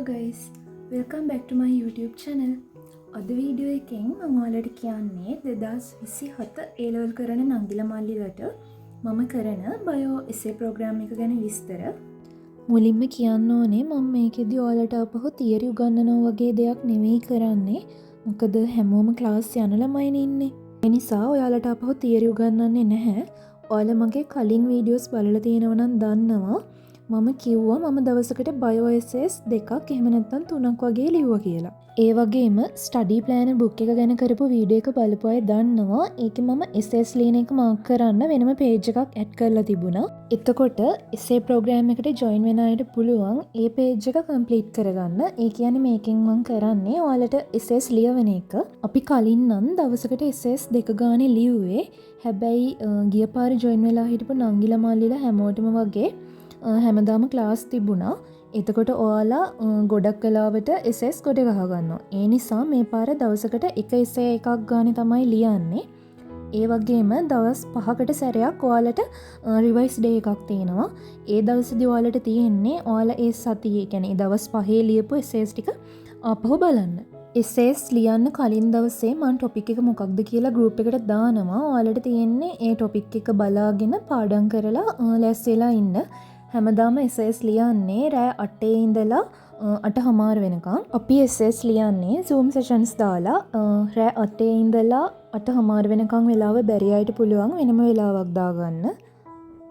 guys, welcome back to my YouTube channel. අද video එකෙන් මම ඔයාලට කියන්නේ 2027 A level කරන නංගිල මල්ලිලට මම කරන බයෝ essay program එක ගැන විස්තර. මුලින්ම කියන්න ඕනේ මම මේකෙදි ඔයාලට අපහු තියරි උගන්වනවා වගේ දෙයක් නෙවෙයි කරන්නේ. මොකද හැමෝම ක්ලාස් යන ළමයිනේ ඉන්නේ. ඒ නිසා ඔයාලට අපහු තියරි උගන්වන්නේ නැහැ. ඔයාලා මගේ කලින් වීඩියෝස් බලලා තියෙනවා නම් දන්නවා. මම කිව්වා මම දවසකට බයෝ එසේස් දෙකක් එහෙම නැත්නම් තුනක් වගේ ලිව්වා කියලා. ඒ වගේම ස්ටඩි ප්ලෑනර් බුක් එක ගැන කරපු වීඩියෝ එක බලපු අය දන්නවා ඒකේ මම එසේස් ලියන එක මාක් කරන්න වෙනම පේජ් එකක් ඇඩ් කරලා තිබුණා. එතකොට එසේ ප්‍රෝග්‍රෑම් එකට ජොයින් වෙන අයට පුළුවන් ඒ පේජ් එක කම්ප්ලීට් කරගන්න. ඒ කියන්නේ මේකෙන් මම කරන්නේ ඔයාලට එසේස් ලියවන එක. අපි කලින් නම් දවසකට එසේස් දෙක ගානේ ලිව්වේ. හැබැයි ගිය පාර ජොයින් වෙලා හිටපු නංගිලා මල්ලිලා හැමෝටම වගේ හැමදාම ක්ලාස් තිබුණා. එතකොට ඔයාලා ගොඩක් වෙලාවට එසෙස් ගොඩ ගහගන්නවා. ඒ නිසා මේ පාර දවසකට එක එසේ එකක් ගානේ තමයි ලියන්නේ. ඒ වගේම දවස් 5කට සැරයක් ඔයාලට රිවයිස් ඩේ එකක් තියෙනවා. ඒ දවසේදී ඔයාලට තියෙන්නේ ඔයාලා ඒ සතියේ කියන්නේ දවස් 5 ලියපු එසේස් ටික ආපහු බලන්න. එසේස් ලියන්න කලින් දවසේ මම ටොපික් එක මොකක්ද කියලා ගෲප් එකට දානවා. ඔයාලට තියෙන්නේ ඒ ටොපික් එක බලාගෙන පාඩම් කරලා ලැස්සෙලා ඉන්න. හැමදාම එසේස් ලියන්නේ රෑ 8 ඉඳලා 8:00 වෙනකම්. අපි එසේස් ලියන්නේ Zoom sessions දාලා රෑ 8 ඉඳලා 8:00 වෙනකම් වෙලාව බැරි අයට පුළුවන් වෙනම වෙලාවක් දාගන්න.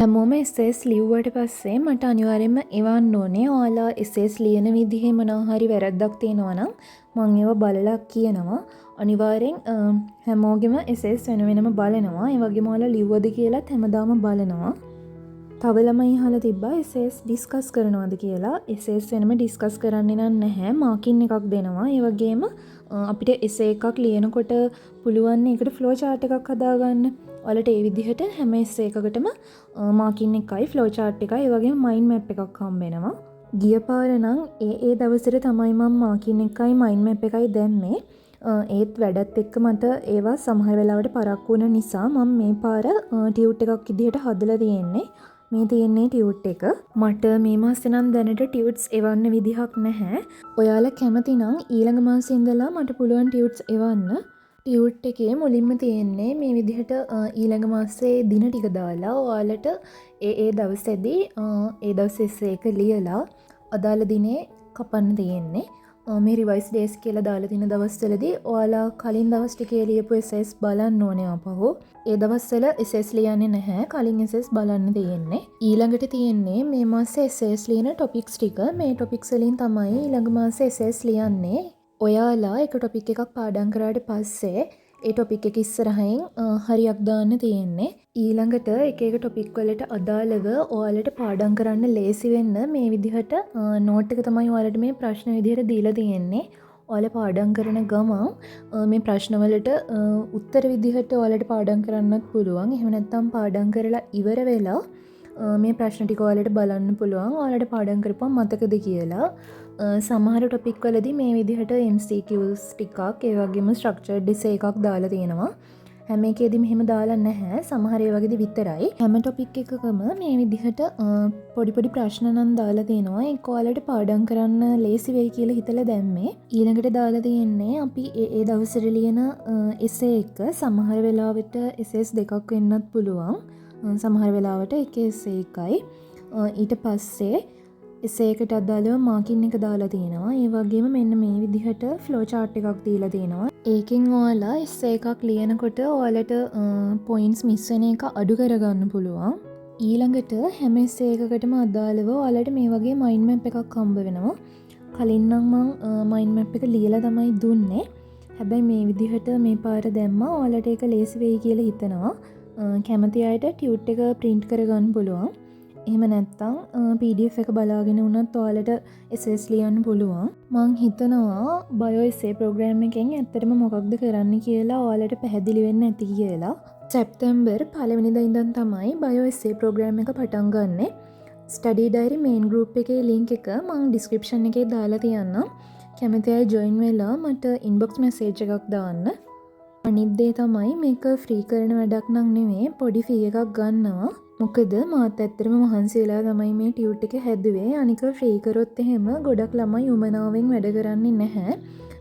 හැමෝම එසේස් ලිව්වට පස්සේ මට අනිවාර්යයෙන්ම එවන්න ඕනේ. ඔයාලා එසේස් ලියන විදිහේ මොනවා හරි වැරද්දක් තියෙනවා නම් මම ඒව බලලා කියනවා. අනිවාර්යෙන් හැමෝගෙම එසේස් වෙන වෙනම බලනවා. ඒ වගේම ඔයාලා ලිව්වද කියලාත් හැමදාම බලනවා. තව ළමයි අහලා තිබ්බා එසේස් ඩිස්කස් කරනවද කියලා. එසේස් වෙනම ඩිස්කස් කරන්නේ නැහැ. මාකින් එකක් දෙනවා. ඒ වගේම අපිට එසේ එකක් ලියනකොට පුළුවන් ඒකට ෆ්ලෝ chart එකක් හදාගන්න. ඔයාලට ඒ විදිහට හැම එසේ එකකටම මාකින් එකයි ෆ්ලෝ chart එකයි ඒ වගේම මයින්ඩ් මැප් එකක් හම්බ වෙනවා. ගිය පාර නම් ඒ දවසට තමයි මම මාකින් එකයි මයින්ඩ් මැප් එකයි දැම්මේ. ඒත් වැඩත් එක්ක මට ඒවා සමහර වෙලාවට පරක්කු වුණ නිසා මම මේ පාර ටියුට් එකක් විදිහට හදලා තියෙන්නේ. මේ තියෙන්නේ ටියුට් එක. මට මේ මාසේ නම් දැනට ටියුට්ස් එවන්න විදිහක් නැහැ. ඔයාලා කැමති නම් ඊළඟ මාසේ ඉඳලා මට පුළුවන් ටියුට්ස් එවන්න. ටියුට් එකේ මුලින්ම තියෙන්නේ මේ විදිහට ඊළඟ මාසේ දින ටික දාලා ඔයාලට ඒ දවසේදී ඒ දවසේ එසේ එක ලියලා අදාළ දිනේ කපන්න තියෙන්නේ. මේ රිවයිස් ඩේස් කියලා දාලා තියෙන දවස්වලදී ඔයාලා කලින් දවස් ටිකේ ලියපු එසේස් බලන්න ඕනේ අපහු. ඒ දවස්වල එසේස් ලියන්නේ නැහැ. කලින් එසේස් බලන්න තියෙන්නේ. ඊළඟට තියෙන්නේ මේ මාසේ එසේස් ලියන ටොපික්ස් ටික. මේ ටොපික්ස් වලින් තමයි ඊළඟ මාසේ එසේස් ලියන්නේ. ඔයාලා එක ටොපික් එකක් පාඩම් කරාට පස්සේ ඒ ටොපික් එක ඉස්සරහින් හරියක් දාන්න තියෙන්නේ. ඊළඟට එක එක ටොපික් වලට අදාළව ඔයාලට පාඩම් කරන්න ලේසි වෙන්න මේ විදිහට නෝට් එක තමයි ඔයාලට මේ ප්‍රශ්න විදිහට දීලා තියෙන්නේ. ඔයාලා පාඩම් කරන ගමන් මේ ප්‍රශ්න වලට උත්තර විදිහට ඔයාලට පාඩම් කරන්නත් පුළුවන්. එහෙම නැත්නම් පාඩම් කරලා ඉවර වෙලා මේ ප්‍රශ්න ටික ඔයාලට බලන්න පුළුවන්. ඔයාලට පාඩම් කරපුවම මතකද කියලා. සමහර ටොපික් වලදී මේ විදිහට MCQs ටිකක් ඒ වගේම ස්ට්‍රක්චර්ඩ් essay එකක් දාලා තියෙනවා. හැම එකේදීම මෙහෙම දාලා නැහැ. සමහර ඒ වගේදී විතරයි. හැම ටොපික් එකකම මේ විදිහට පොඩි පොඩි ප්‍රශ්න නම් දාලා තියෙනවා. ඒක ඔයාලට පාඩම් කරන්න ලේසි වෙයි කියලා හිතලා දැම්මේ. ඊළඟට දාලා තියෙන්නේ අපි ඒ දවසට ලියන essay එක සමහර වෙලාවට essays දෙකක් වෙන්නත් පුළුවන්. සමහර වෙලාවට එක essay එකයි. ඊට පස්සේ එසේ එකට අදාළව මාකින් එක දාලා තියෙනවා. ඒ වගේම මෙන්න මේ විදිහට ෆ්ලෝ chart එකක් දීලා තියෙනවා. ඒකෙන් ඔයාලා එසේ එකක් ලියනකොට ඔයාලට පොයින්ට්ස් මිස් වෙන එක අඩු කරගන්න පුළුවන්. ඊළඟට හැම එසේ එකකටම අදාළව ඔයාලට මේ වගේ මයින්ඩ් මැප් එකක් හම්බ වෙනවා. කලින් නම් මම මයින්ඩ් මැප් එක ලියලා තමයි දුන්නේ. හැබැයි මේ විදිහට මේ පාර දැම්මා ඔයාලට ඒක ලේසි වෙයි කියලා හිතනවා. කැමති අයට ටියුට් එක print කරගන්න පුළුවන්. එහෙම නැත්තම් PDF එක බලාගෙන වුණත් ඔයාලට එසේස් ලියන්න පුළුවන්. මං හිතනවා බයෝ එසේ ප්‍රෝග්‍රෑම් එකෙන් ඇත්තටම මොකක්ද කරන්න කියලා ඔයාලට පැහැදිලි වෙන්න ඇති කියලා. සැප්තැම්බර් 1 වෙනිදා ඉඳන් තමයි බයෝ එසේ ප්‍රෝග්‍රෑම් එක පටන් ගන්නෙ. ස්ටඩි ඩයරි මේන් ගෲප් එකේ link එක මං description එකේ දාලා තියන්නම්. කැමති අය join වෙලා මට inbox message එකක් දාන්න. අනිත් දේ තමයි මේක ෆ්‍රී කරන වැඩක් නම් නෙමෙයි. පොඩි ෆී එකක් ගන්නවා. මොකද මාත් ඇත්තරම මහන්සි වෙලා තමයි මේ ටියුට් එක හැදුවේ. අනික ෆ්‍රී කරොත් එහෙම ගොඩක් ළමයි උමනාවෙන් වැඩ කරන්නේ නැහැ.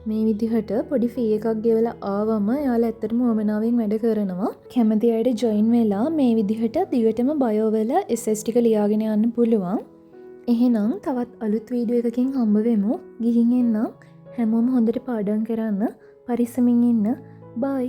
මේ විදිහට පොඩි ෆී එකක් ගෙවලා ආවම එයාලා ඇත්තටම උමනාවෙන් වැඩ කරනවා. කැමති අයට ජොයින් වෙලා මේ විදිහට දිගටම බයෝ වල SS ටික ලියාගෙන යන්න පුළුවන්. එහෙනම් තවත් අලුත් වීඩියෝ එකකින් හම්බ වෙමු. ගිහින් එන්නම්. හැමෝම හොඳට පාඩම් කරන්න. පරිස්සමින් ඉන්න. බයි.